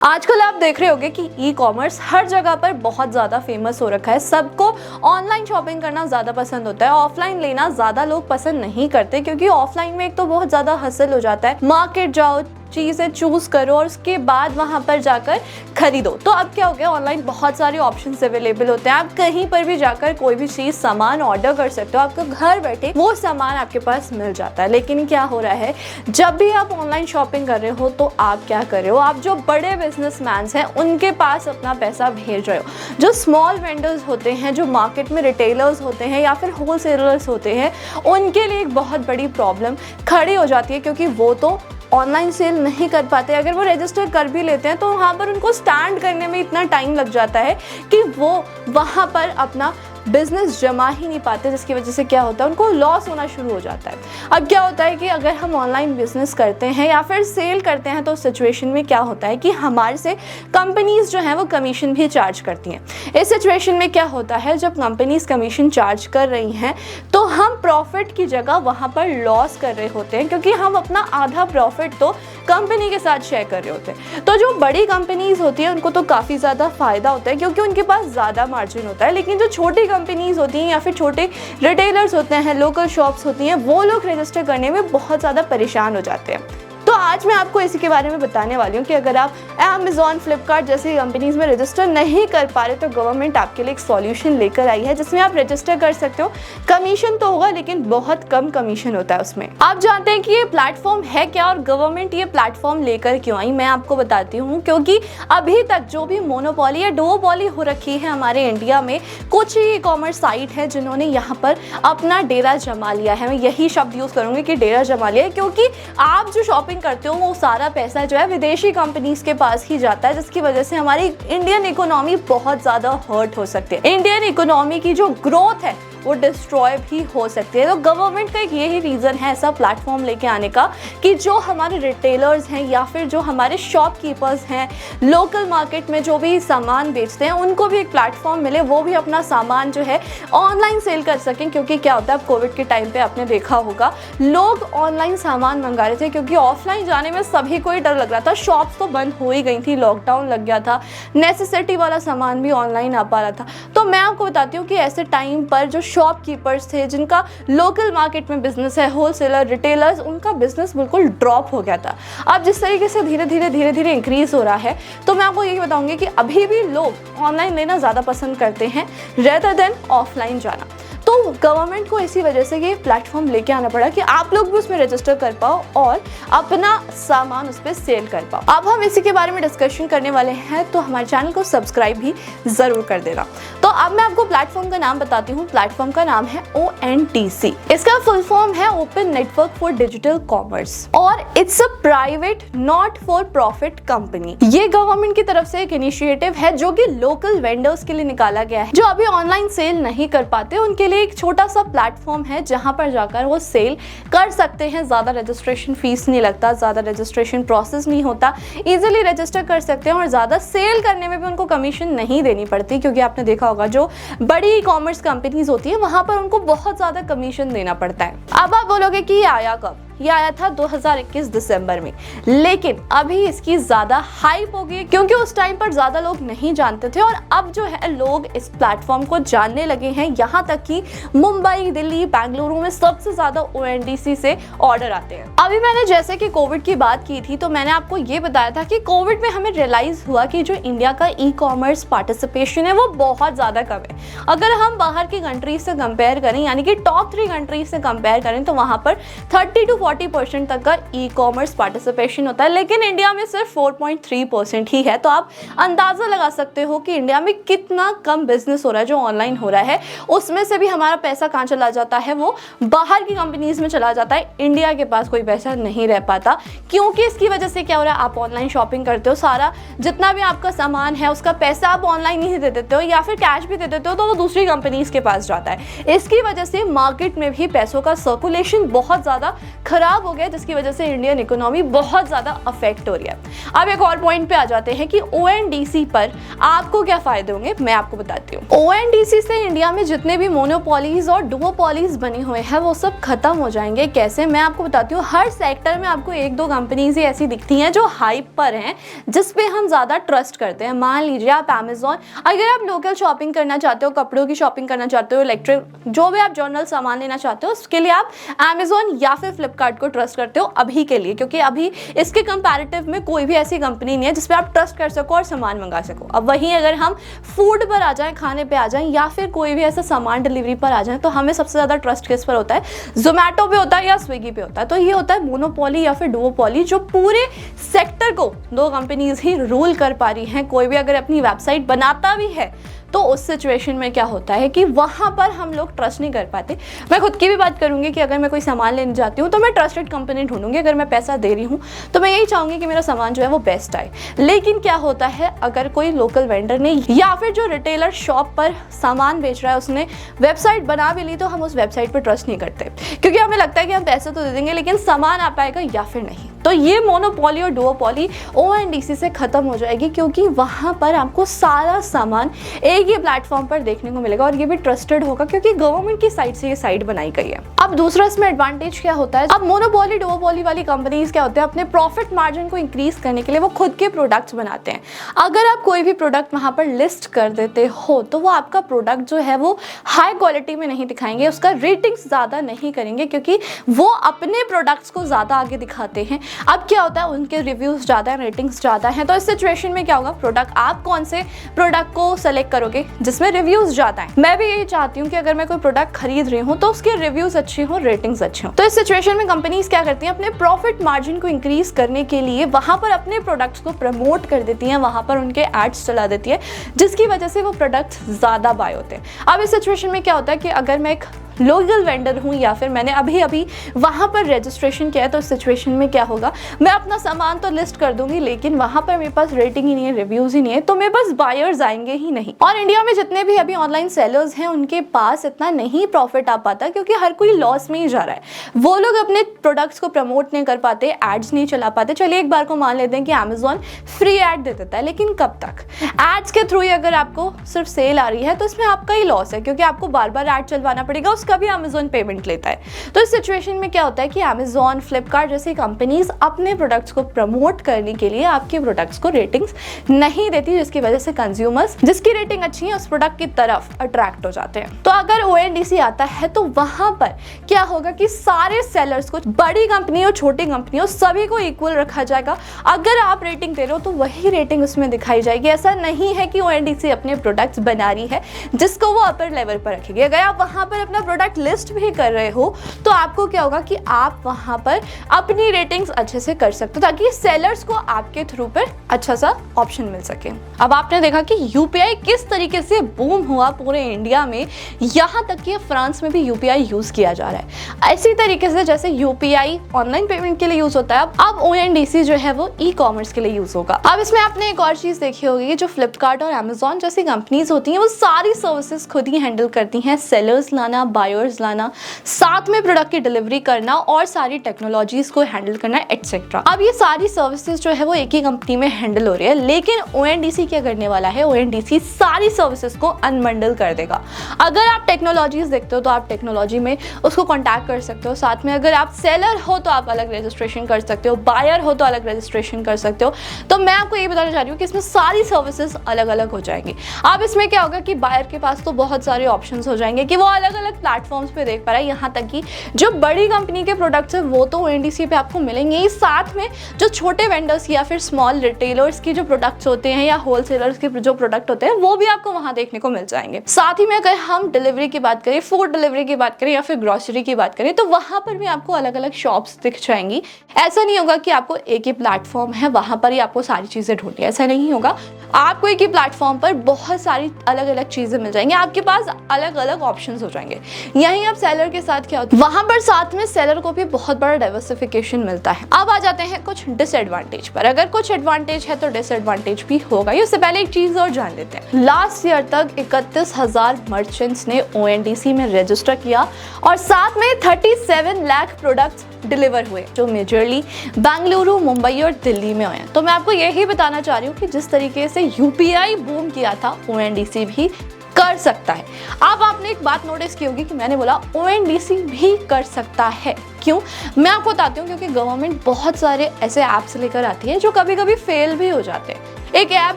आजकल आप देख रहे होंगे कि ई कॉमर्स हर जगह पर बहुत ज़्यादा फेमस हो रखा है। सबको ऑनलाइन शॉपिंग करना ज़्यादा पसंद होता है, ऑफलाइन लेना ज़्यादा लोग पसंद नहीं करते, क्योंकि ऑफलाइन में एक तो बहुत ज़्यादा हसल हो जाता है। मार्केट जाओ, चीज़ें चूज़ करो और उसके बाद वहाँ पर जाकर खरीदो। तो अब क्या हो गया, ऑनलाइन बहुत सारे ऑप्शंस अवेलेबल होते हैं। आप कहीं पर भी जाकर कोई भी चीज़ सामान ऑर्डर कर सकते हो, आपको घर बैठे वो सामान आपके पास मिल जाता है। लेकिन क्या हो रहा है, जब भी आप ऑनलाइन शॉपिंग कर रहे हो तो आप क्या कर रहे हो, आप जो बड़े बिजनेसमैन हैं उनके पास अपना पैसा भेज रहे हो। जो स्मॉल वेंडर्स होते हैं, जो मार्केट में रिटेलर्स होते हैं या फिर होलसेलर्स होते हैं, उनके लिए एक बहुत बड़ी प्रॉब्लम खड़ी हो जाती है, क्योंकि वो तो ऑनलाइन सेल नहीं कर पाते। अगर वो रजिस्टर कर भी लेते हैं तो वहाँ पर उनको स्टैंड करने में इतना टाइम लग जाता है कि वो वहाँ पर अपना बिजनेस जमा ही नहीं पाते, जिसकी वजह से क्या होता है, उनको लॉस होना शुरू हो जाता है। अब क्या होता है कि अगर हम ऑनलाइन बिजनेस करते हैं या फिर सेल करते हैं तो उस सिचुएशन में क्या होता है कि हमारे से कंपनीज जो हैं वो कमीशन भी चार्ज करती हैं। इस सिचुएशन में क्या होता है, जब कंपनीज कमीशन चार्ज कर रही हैं तो हम प्रॉफिट की जगह वहाँ पर लॉस कर रहे होते हैं, क्योंकि हम अपना आधा प्रॉफिट तो कंपनी के साथ शेयर कर रहे होते हैं। तो जो बड़ी कंपनीज होती है उनको तो काफ़ी ज़्यादा फायदा होता है, क्योंकि उनके पास ज़्यादा मार्जिन होता है। लेकिन जो छोटी कंपनीज होती हैं या फिर छोटे रिटेलर्स होते हैं, लोकल शॉप्स होती हैं, वो लोग रजिस्टर करने में बहुत ज़्यादा परेशान हो जाते हैं। तो आज मैं आपको इसी के बारे में बताने वाली हूँ कि अगर आप अमेज़ॉन, फ्लिपकार्ट जैसी कंपनीज में रजिस्टर नहीं कर पा रहे तो गवर्नमेंट आपके लिए एक सॉल्यूशन लेकर आई है, जिसमें आप रजिस्टर कर सकते हो। कमीशन तो होगा लेकिन बहुत कम कमीशन होता है उसमें। आप जानते हैं कि ये प्लेटफॉर्म है क्या और गवर्नमेंट ये प्लेटफॉर्म लेकर क्यों आई, मैं आपको बताती हूँ। क्योंकि अभी तक जो भी मोनोपोली या डुओपोली हो रखी है हमारे इंडिया में, कुछ ही ई कॉमर्स साइट है जिन्होंने यहाँ पर अपना डेरा जमा लिया है। मैं यही शब्द यूज़ करूँगी कि डेरा जमा लिया है, क्योंकि आप जो शॉपिंग करते हो वो सारा पैसा जो है विदेशी कंपनीज के पास ही जाता है, जिसकी वजह से हमारी इंडियन इकोनॉमी बहुत ज़्यादा हर्ट हो सकती है। इंडियन इकोनॉमी की जो ग्रोथ है वो डिस्ट्रॉय भी हो सकती है। तो गवर्नमेंट का एक यही रीज़न है ऐसा प्लेटफॉर्म लेके आने का, कि जो हमारे रिटेलर्स हैं या फिर जो हमारे शॉपकीपर्स हैं, लोकल मार्केट में जो भी सामान बेचते हैं, उनको भी एक प्लेटफॉर्म मिले, वो भी अपना सामान जो है ऑनलाइन सेल कर सकें। क्योंकि क्या होता है, कोविड के टाइम पे आपने देखा होगा लोग ऑनलाइन सामान मंगा रहे थे, क्योंकि ऑफलाइन जाने में सभी को ही डर लग रहा था। शॉप्स तो बंद हो ही गई थी, लॉकडाउन लग गया था, नेसेसिटी वाला सामान भी ऑनलाइन आ पा रहा था। तो मैं आपको बताती हूँ कि ऐसे टाइम पर जो शॉपकीपर्स थे, जिनका लोकल मार्केट में बिजनेस है, होलसेलर, रिटेलर्स, उनका बिजनेस बिल्कुल ड्रॉप हो गया था। अब जिस तरीके से धीरे धीरे इंक्रीज हो रहा है, तो मैं आपको यही बताऊंगी कि अभी भी लोग ऑनलाइन लेना ज़्यादा पसंद करते हैं रेदर देन ऑफलाइन जाना। तो गवर्नमेंट को इसी वजह से ये प्लेटफॉर्म लेके आना पड़ा कि आप लोग भी उसमें रजिस्टर कर पाओ और अपना सामान उस पर सेल कर पाओ। अब हम इसी के बारे में डिस्कशन करने वाले हैं, तो हमारे चैनल को सब्सक्राइब भी ज़रूर कर देना। तो अब मैं आपको प्लेटफॉर्म का नाम बताती हूँ। प्लेटफॉर्म का नाम है ONDC। इसका फुल फॉर्म है open network for digital commerce, और it's a private not for profit company. ये गवर्नमेंट की तरफ से एक इनिशिएटिव है जो कि लोकल वेंडर्स के लिए निकाला गया है, जो अभी ऑनलाइन सेल नहीं कर पाते उनके लिए एक छोटा सा प्लेटफॉर्म है जहां पर जाकर वो सेल कर सकते हैं। ज़्यादा रजिस्ट्रेशन फीस नहीं लगता, ज़्यादा रजिस्ट्रेशन प्रोसेस नहीं होता, इजीली रजिस्टर कर सकते हैं और ज़्यादा सेल करने में भी उनको कमीशन नहीं देनी पड़ती। क्योंकि आपने देखा होगा जो बड़ी ई कॉमर्स कंपनीज होती है वहां पर उनको बहुत ज़्यादा कमीशन देना पड़ता है। अब आप बोलोगे कि ये आया कब? ये आया था 2021 दिसंबर में, लेकिन अभी इसकी ज़्यादा हाइप हो गई क्योंकि उस टाइम पर ज़्यादा लोग नहीं जानते थे, और अब जो है लोग इस प्लेटफॉर्म को जानने लगे हैं। यहाँ तक कि मुंबई, दिल्ली, बेंगलुरु में सबसे ज़्यादा ONDC से ऑर्डर आते हैं। अभी मैंने जैसे कि कोविड की बात की थी, तो मैंने आपको ये बताया था कि कोविड में हमें रियलाइज़ हुआ कि जो इंडिया का ई कॉमर्स पार्टिसिपेशन है वो बहुत ज़्यादा कम है। अगर हम बाहर की कंट्रीज से कंपेयर करें, यानी कि टॉप 3 कंट्रीज से कंपेयर करें, तो वहाँ पर 30 to 40% तक का ई कॉमर्स पार्टिसिपेशन होता है, लेकिन इंडिया में सिर्फ 4.3% ही है। तो आप अंदाज़ा लगा सकते हो कि इंडिया में कितना कम बिजनेस हो रहा है जो ऑनलाइन हो रहा है। उसमें से भी हमारा पैसा कहाँ चला जाता है, वो बाहर की कंपनीज में चला जाता है। इंडिया के पास कोई पैसा नहीं रह पाता, क्योंकि इसकी वजह से क्या हो रहा है, आप ऑनलाइन शॉपिंग करते हो, सारा जितना भी आपका सामान है उसका पैसा आप ऑनलाइन ही दे देते हो या फिर कैश भी दे देते हो, तो वो दूसरी कंपनीज के पास जाता है। इसकी वजह से मार्केट में भी पैसों का सर्कुलेशन बहुत ज़्यादा खराब हो गया, जिसकी वजह से इंडियन इकोनॉमी बहुत ज़्यादा अफेक्ट हो रही है। अब एक और पॉइंट पे आ जाते हैं कि ONDC पर आपको क्या फ़ायदे होंगे, मैं आपको बताती हूँ। ONDC से इंडिया में जितने भी मोनोपोलीज और डुओपोलीज बने हुए हैं वो सब खत्म हो जाएंगे। कैसे, मैं आपको बताती हूँ। हर सेक्टर में आपको एक दो कंपनीज ही ऐसी दिखती हैं जो हाइप पर हैं, जिस पे हम ज़्यादा ट्रस्ट करते हैं। मान लीजिए आप अमेजॉन, अगर आप लोकल शॉपिंग करना चाहते हो, कपड़ों की शॉपिंग करना चाहते हो, इलेक्ट्रिक जो भी आप जनरल सामान लेना चाहते हो, उसके लिए आप अमेजॉन या फिर फ्लिपकार्ट को ट्रस्ट करते हो अभी के लिए, क्योंकि अभी इसके कंपैरेटिव में कोई भी ऐसी कंपनी नहीं है जिस पे आप ट्रस्ट कर सको और सामान मंगा सको। अब वहीं अगर हम फूड पर आ जाएं, खाने पे आ जाएं, या फिर कोई भी ऐसा सामान डिलीवरी पर आ जाएं, तो हमें सबसे ज़्यादा ट्रस्ट किस पर होता है? जोमेटो पे होता है या स्विगी पे होता है। तो ये होता है मोनोपोली या फिर डुओपोली, जो पूरे सेक्टर को दो कंपनीज ही रूल कर पा रही हैं। कोई भी अगर अपनी वेबसाइट बनाता भी है तो उस सिचुएशन में क्या होता है कि वहाँ पर हम लोग ट्रस्ट नहीं कर पाते। मैं खुद की भी बात करूँगी कि अगर मैं कोई सामान लेने जाती हूँ तो मैं ट्रस्टेड कंपनी ढूंढूंगी। अगर मैं पैसा दे रही हूँ तो मैं यही चाहूँगी कि मेरा सामान जो है वो बेस्ट आए। लेकिन क्या होता है, अगर कोई लोकल वेंडर ने या फिर जो रिटेलर शॉप पर सामान बेच रहा है उसने वेबसाइट बना भी ली, तो हम उस वेबसाइट पर ट्रस्ट नहीं करते, क्योंकि हमें लगता है कि हम पैसे तो दे देंगे लेकिन सामान आ पाएगा या फिर नहीं। तो ये मोनोपोली और डुओपोली ONDC से खत्म हो जाएगी, क्योंकि वहाँ पर आपको सारा सामान एक ही प्लेटफॉर्म पर देखने को मिलेगा और ये भी ट्रस्टेड होगा, क्योंकि गवर्नमेंट की साइड से ये साइट बनाई गई है। अब दूसरा इसमें एडवांटेज क्या होता है, अब मोनोपोली डुओपोली वाली कंपनीज क्या होते हैं, अपने प्रॉफिट मार्जिन को इंक्रीज करने के लिए वो खुद के प्रोडक्ट्स बनाते हैं। अगर आप कोई भी प्रोडक्ट वहाँ पर लिस्ट कर देते हो तो वो आपका प्रोडक्ट जो है वो हाई क्वालिटी में नहीं दिखाएंगे, उसका रेटिंग्स ज़्यादा नहीं करेंगे, क्योंकि वो अपने प्रोडक्ट्स को ज़्यादा आगे दिखाते हैं। अब क्या होता है, उनके रिव्यूज़ ज़्यादा हैं, रेटिंग्स ज़्यादा हैं। तो इस सिचुएशन में क्या होगा, प्रोडक्ट, आप कौन से प्रोडक्ट को सेलेक्ट करोगे जिसमें रिव्यूज़ ज़्यादा हैं। मैं भी यही चाहती हूँ कि अगर मैं कोई प्रोडक्ट खरीद रही हूँ तो उसके रिव्यूज़ अच्छे हों, रेटिंग्स अच्छे हों। तो इस सिचुएशन में कंपनीज क्या करती हैं, अपने प्रॉफिट मार्जिन को इंक्रीज करने के लिए वहाँ पर अपने प्रोडक्ट्स को प्रमोट कर देती हैं, वहाँ पर उनके एड्स चला देती है, जिसकी वजह से वो प्रोडक्ट्स ज़्यादा बाय होते हैं। अब इस सिचुएशन में क्या होता है कि अगर मैं एक लोकल वेंडर हूँ या फिर मैंने अभी वहाँ पर रजिस्ट्रेशन किया है, तो इस सिचुएशन में क्या होगा, मैं अपना सामान तो लिस्ट कर दूंगी लेकिन वहाँ पर मेरे पास रेटिंग ही नहीं है, रिव्यूज़ ही नहीं है, तो मेरे पास बायर्स आएंगे ही नहीं। और इंडिया में जितने भी अभी ऑनलाइन सेलर्स हैं उनके पास इतना नहीं प्रॉफिट आ पाता, क्योंकि हर कोई लॉस में ही जा रहा है। वो लोग अपने प्रोडक्ट्स को प्रमोट नहीं कर पाते, एड्स नहीं चला पाते। चलिए एक बार को मान लेते हैं कि अमेजॉन फ्री एड दे देता है, लेकिन कब तक? एड्स के थ्रू ही अगर आपको सिर्फ सेल आ रही है तो इसमें आपका ही लॉस है, क्योंकि आपको बार बार एड चलवाना पड़ेगा, उसका भी अमेजॉन पेमेंट लेता है। तो इस सिचुएशन में क्या होता है कि अमेजॉन, फ्लिपकार्ट जैसी कंपनीज अपने प्रोडक्ट्स को प्रमोट करने के लिए आपके प्रोडक्ट्स को रेटिंग्स नहीं देती, जिसकी वजह से कंज्यूमर्स जिसकी रेटिंग अच्छी है उस प्रोडक्ट की तरफ अट्रैक्ट हो जाते हैं। तो अगर ONDC आता है तो वहां पर क्या होगा कि सारे सेलर्स को, बड़ी कंपनी हो छोटी कंपनी हो, सभी को इक्वल रखा जाएगा। अगर आप रेटिंग दे रहे हो तो वही रेटिंग उसमें दिखाई जाएगी। ऐसा नहीं है कि ONDC अपने प्रोडक्ट्स बना रही है जिसको वो अपर लेवल पर रखेगी। अगर आप वहां पर अपना प्रोडक्ट लिस्ट भी कर रहे हो तो आपको क्या होगा कि आप वहां पर अपनी रेटिंग्स अच्छे से कर सकते हो, ताकि सेलर्स को आपके थ्रू पर अच्छा सा ऑप्शन मिल सके। अब आपने देखा कि UPI किस तरीके से बूम हुआ पूरे इंडिया में, यहाँ तक कि फ्रांस में भी UPI यूज किया जा रहा है। इसी तरीके से जैसे UPI ऑनलाइन पेमेंट के लिए यूज होता है, अब ONDC जो है वो ई-कॉमर्स के लिए यूज होगा। अब इसमें आपने एक और चीज देखी होगी कि जो फ्लिपकार्ट और अमेजॉन जैसी कंपनीज होती हैं वो सारी सर्विसेज खुद ही हैंडल करती हैं, सेलर्स लाना, बायर्स लाना, साथ में प्रोडक्ट की डिलीवरी करना और सारी टेक्नोलॉजीज को हैंडल करना, एटसेट्रा। अब ये सारी सर्विसेज जो है वो एक ही कंपनी में हैंडल हो रही है, लेकिन ONDC क्या करने वाला है, ONDC सारी सर्विसेज को अनबंडल कर देगा। अगर आप टेक्नोलॉजीज देखते हो तो आप टेक्नोलॉजी में उसको कॉन्टैक्ट कर सकते हो, साथ में अगर आप सेलर हो तो आप अलग रजिस्ट्रेशन कर सकते हो, बायर हो तो अलग रजिस्ट्रेशन कर सकते हो। तो मैं आपको ये बताना चाह रही हूँ कि इसमें सारी सर्विसेज अलग अलग हो जाएंगी। अब इसमें क्या होगा कि बायर के पास तो बहुत सारे ऑप्शंस हो जाएंगे कि वो अलग अलग प्लेटफॉर्म्स पे देख पा रहा है, यहाँ तक कि जो बड़ी कंपनी के प्रोडक्ट्स है वो तो ONDC पे आपको मिलेंगे ही, साथ में जो छोटे वेंडर्स या फिर स्मॉल रिटेलर्स की जो प्रोडक्ट्स होते हैं या होलसेलर्स के जो प्रोडक्ट होते हैं वो भी आपको वहाँ देखने को मिल जाएंगे। साथ ही में अगर हम डिलीवरी की बात करें, फूड डिलीवरी की बात करें या फिर ग्रोसरी की बात करें, तो वहाँ पर भी आपको अलग अलग शॉप्स दिख जाएंगी। ऐसा नहीं होगा कि आपको एक ही प्लेटफॉर्म है वहाँ पर ही आपको सारी चीज़ें ढूंढनी है, ऐसा नहीं होगा। आपको एक ही प्लेटफॉर्म पर बहुत सारी अलग अलग चीज़ें मिल जाएंगी, आपके पास अलग अलग ऑप्शंस हो जाएंगे। यहीं अब सेलर के साथ क्या होता है, वहां पर साथ में सेलर को भी बहुत बड़ा डाइवर्सिफिकेशन मिलता है। अब आ जाते हैं कुछ डिसएडवांटेज पर। अगर कुछ एडवांटेज है तो डिसएडवांटेज भी होगा। उससे पहले एक चीज और जान लेते हैं। लास्ट ईयर तक 31,000 मर्चेंट्स ने ONDC में रजिस्टर किया और साथ में 37 लाख प्रोडक्ट्स डिलीवर हुए, जो मेजरली बेंगलुरु, मुंबई और दिल्ली में हुए हैं। तो मैं आपको यही बताना चाह रही हूँ कि जिस तरीके से UPI बूम किया था, ONDC भी कर सकता है। अब आपने एक बात नोटिस की होगी कि मैंने बोला ONDC भी कर सकता है। क्यों? मैं आपको बताती हूँ, क्योंकि गवर्नमेंट बहुत सारे ऐसे ऐप्स लेकर आती है जो कभी कभी फेल भी हो जाते हैं। एक ऐप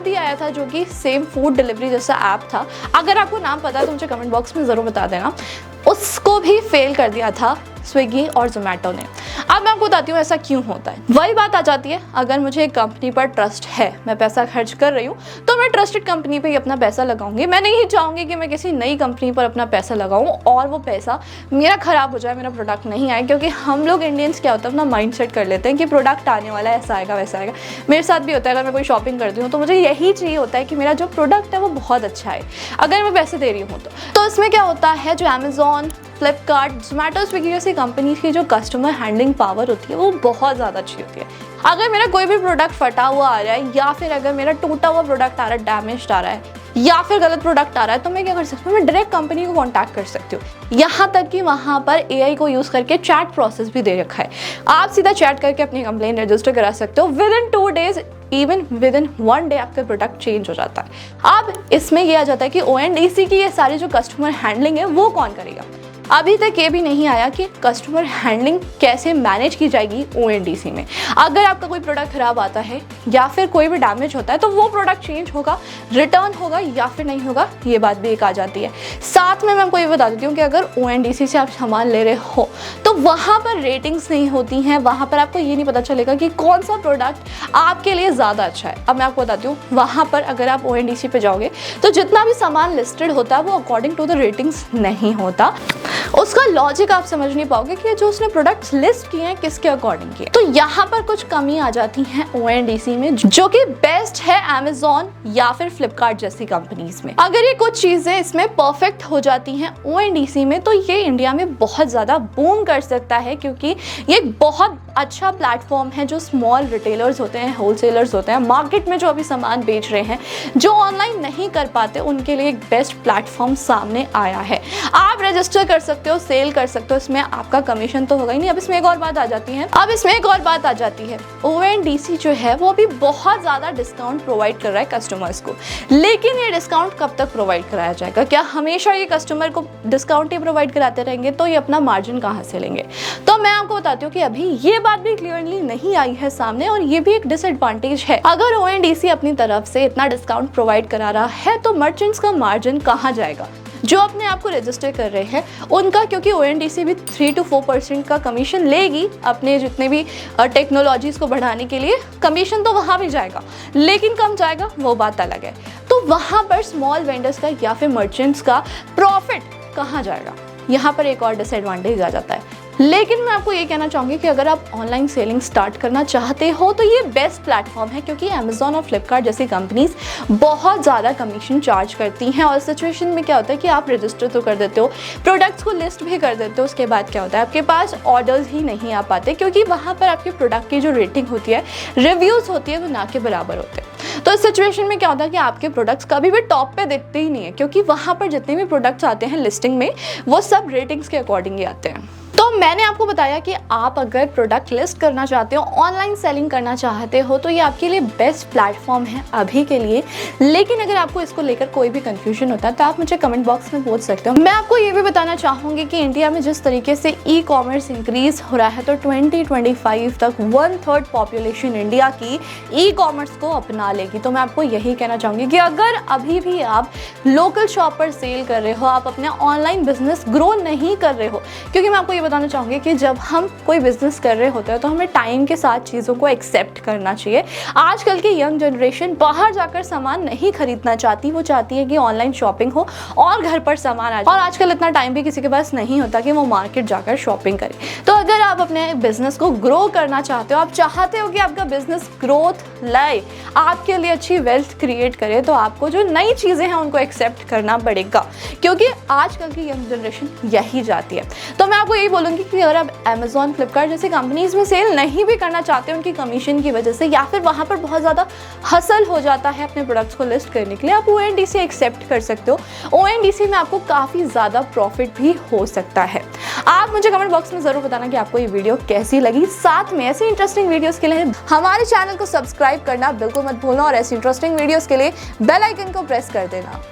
भी आया था जो कि सेम फूड डिलीवरी जैसा ऐप था। अगर आपको नाम पता है तो मुझे कमेंट बॉक्स में ज़रूर बता देना। उसको भी फेल कर दिया था स्विगी और जोमेटो ने। अब मैं आपको बताती हूँ ऐसा क्यों होता है। वही बात आ जाती है, अगर मुझे एक कंपनी पर ट्रस्ट है, मैं पैसा खर्च कर रही हूँ, तो मैं ट्रस्टेड कंपनी पे ही अपना पैसा लगाऊंगी। मैं नहीं चाहूँगी कि मैं किसी नई कंपनी पर अपना पैसा लगाऊं और वो पैसा मेरा खराब हो जाए, मेरा प्रोडक्ट नहीं आए। क्योंकि हम लोग इंडियंस क्या होता है, अपना माइंड कर लेते हैं कि प्रोडक्ट आने वाला है, ऐसा आएगा वैसा आएगा। मेरे साथ भी होता है, अगर मैं कोई शॉपिंग करती हूँ तो मुझे यही चाहिए होता है कि मेरा जो प्रोडक्ट है वो बहुत अच्छा है, अगर मैं पैसे दे रही हूँ तो इसमें क्या होता है, जो अमेजोन, फ्लिपकार्ट, जोमेटो, स्विगी जैसी कंपनी की जो कस्टमर हैंडलिंग पावर होती है वो बहुत ज़्यादा अच्छी होती है। अगर मेरा कोई भी प्रोडक्ट फटा हुआ आ रहा है, या फिर अगर मेरा टूटा हुआ प्रोडक्ट आ रहा है, डैमेज्ड आ रहा है, या फिर गलत प्रोडक्ट आ रहा है, तो मैं क्या कर सकती हूँ, मैं डायरेक्ट कंपनी को कांटेक्ट कर सकती हूँ। यहाँ तक कि वहाँ पर AI को यूज़ करके चैट प्रोसेस भी दे रखा है। आप सीधा चैट करके अपनी कंप्लेन रजिस्टर करा सकते हो। Within 2 days, even within 1 day आपका प्रोडक्ट चेंज हो जाता है। अब इसमें यह आ जाता है कि ONDC की ये सारी जो कस्टमर हैंडलिंग है वो कौन करेगा। अभी तक ये भी नहीं आया कि कस्टमर हैंडलिंग कैसे मैनेज की जाएगी ONDC में। अगर आपका कोई प्रोडक्ट खराब आता है या फिर कोई भी डैमेज होता है तो वो प्रोडक्ट चेंज होगा, रिटर्न होगा या फिर नहीं होगा, ये बात भी एक आ जाती है। साथ में मैं आपको ये बता देती हूँ कि अगर ONDC से आप सामान ले रहे हो तो वहाँ पर रेटिंग्स नहीं होती हैं, वहाँ पर आपको ये नहीं पता चलेगा कि कौन सा प्रोडक्ट आपके लिए ज़्यादा अच्छा है। अब मैं आपको बताती हूँ, वहाँ पर अगर आप ONDC पे जाओगे तो जितना भी सामान लिस्टेड होता है वो अकॉर्डिंग टू द रेटिंग्स नहीं होता। उसका लॉजिक आप समझ नहीं पाओगे कि जो उसने प्रोडक्ट्स लिस्ट किए हैं किसके अकॉर्डिंग किए। तो यहाँ पर कुछ कमी आ जाती है ONDC में, जो कि बेस्ट है अमेजोन या फिर फ्लिपकार्ट जैसी कंपनीज में। अगर ये कुछ चीजें इसमें परफेक्ट हो जाती हैं ONDC में, तो ये इंडिया में बहुत ज्यादा बूम कर सकता है, क्योंकि ये एक बहुत अच्छा प्लेटफॉर्म है। जो स्मॉल रिटेलर्स होते हैं, होलसेलर्स होते हैं, मार्केट में जो अभी सामान बेच रहे हैं, जो ऑनलाइन नहीं कर पाते, उनके लिए एक बेस्ट प्लेटफॉर्म सामने आया है। आप रजिस्टर कर सकते हो, सेल कर सकते हो, इसमें आपका कमीशन तो होगा ही नहीं। अब इसमें एक और बात आ जाती है, ONDC जो है वो अभी बहुत ज़्यादा डिस्काउंट प्रोवाइड कर रहा है कस्टमर्स को। लेकिन ये डिस्काउंट कब तक प्रोवाइड कराया जाएगा? क्या हमेशा ये कस्टमर को डिस्काउंट ही प्रोवाइड कराते रहेंगे? तो ये अपना मार्जिन कहाँ से लेंगे? तो मैं आपको बताती हूँ कि अभी ये बात भी क्लियरली नहीं आई है सामने, और ये भी एक डिसएडवांटेज है। अगर ONDC अपनी तरफ से इतना डिस्काउंट प्रोवाइड करा रहा है तो मर्चेंट्स का मार्जिन कहाँ जाएगा? जो अपने आप को रजिस्टर कर रहे हैं उनका, क्योंकि ONDC भी 3 to 4% का कमीशन लेगी अपने जितने भी टेक्नोलॉजीज को बढ़ाने के लिए। कमीशन तो वहाँ भी जाएगा, लेकिन कम जाएगा वो बात अलग है। तो वहाँ पर स्मॉल वेंडर्स का या फिर मर्चेंट्स का प्रॉफिट कहाँ जाएगा? यहाँ पर एक और डिसएडवांटेज आ जाता है। लेकिन मैं आपको ये कहना चाहूँगी कि अगर आप ऑनलाइन सेलिंग स्टार्ट करना चाहते हो तो ये बेस्ट प्लेटफॉर्म है, क्योंकि अमेजोन और फ्लिपकार्ट जैसी कंपनीज बहुत ज़्यादा कमीशन चार्ज करती हैं। और सिचुएशन में क्या होता है कि आप रजिस्टर तो कर देते हो, प्रोडक्ट्स को लिस्ट भी कर देते हो, उसके बाद क्या होता है आपके पास ऑर्डर्स ही नहीं आ पाते, क्योंकि वहाँ पर आपके प्रोडक्ट की जो रेटिंग होती है, रिव्यूज़ होती है, वो ना के बराबर होते हैं। तो इस सिचुएशन में क्या होता है कि आपके प्रोडक्ट्स कभी भी टॉप पे दिखते ही नहीं है, क्योंकि वहाँ पर जितने भी प्रोडक्ट्स आते हैं लिस्टिंग में वो सब रेटिंग्स के अकॉर्डिंग ही आते हैं। तो मैंने आपको बताया कि आप अगर प्रोडक्ट लिस्ट करना चाहते हो, ऑनलाइन सेलिंग करना चाहते हो, तो ये आपके लिए बेस्ट प्लेटफॉर्म है अभी के लिए। लेकिन अगर आपको इसको लेकर कोई भी कंफ्यूजन होता है तो आप मुझे कमेंट बॉक्स में पूछ सकते हो। मैं आपको ये भी बताना चाहूँगी कि इंडिया में जिस तरीके से ई-कॉमर्स इंक्रीज हो रहा है, तो 2025 तक 1/3 पॉपुलेशन इंडिया की ई-कॉमर्स को अपना लेगी। तो मैं आपको यही कहना चाहूँगी कि अगर अभी भी आप लोकल शॉप पर सेल कर रहे हो, आप अपना ऑनलाइन बिजनेस ग्रो नहीं कर रहे हो, क्योंकि मैं आपको ये बताना चाहूँगी कि जब हम कोई बिजनेस कर रहे होते हैं तो हमें टाइम के साथ चीज़ों को एक्सेप्ट करना चाहिए। आजकल की यंग जनरेशन बाहर जाकर सामान नहीं खरीदना चाहती, वो चाहती है कि ऑनलाइन शॉपिंग हो और घर पर सामान आ जाए। और आजकल इतना टाइम भी किसी के पास नहीं होता कि वो मार्केट जाकर शॉपिंग करे। तो अगर आप अपने बिजनेस को ग्रो करना चाहते हो, आप चाहते हो कि आपका बिजनेस ग्रोथ लाए, आपके लिए अच्छी वेल्थ क्रिएट करे, तो आपको जो नई चीज़ें हैं उनको एक्सेप्ट करना पड़ेगा, क्योंकि आजकल की यंग जनरेशन यही चाहती है। तो मैं आपको यही बोलूँगी कि अगर आप अमेजॉन, फ्लिपकार्ट जैसी कंपनीज में सेल नहीं भी करना चाहते उनकी कमीशन की वजह से, या फिर वहाँ पर बहुत ज़्यादा हसल हो जाता है अपने प्रोडक्ट्स को लिस्ट करने के लिए, आप ONDC एक्सेप्ट कर सकते हो। ONDC में आपको काफ़ी ज़्यादा प्रॉफिट भी हो सकता है। आप मुझे कमेंट बॉक्स में ज़रूर बताना कि आपको ये वीडियो कैसी लगी। साथ में ऐसी इंटरेस्टिंग वीडियोस के लिए हमारे चैनल को सब्सक्राइब करना बिल्कुल मत भूलना और ऐसी इंटरेस्टिंग वीडियोस के लिए बेल आइकन को प्रेस कर देना।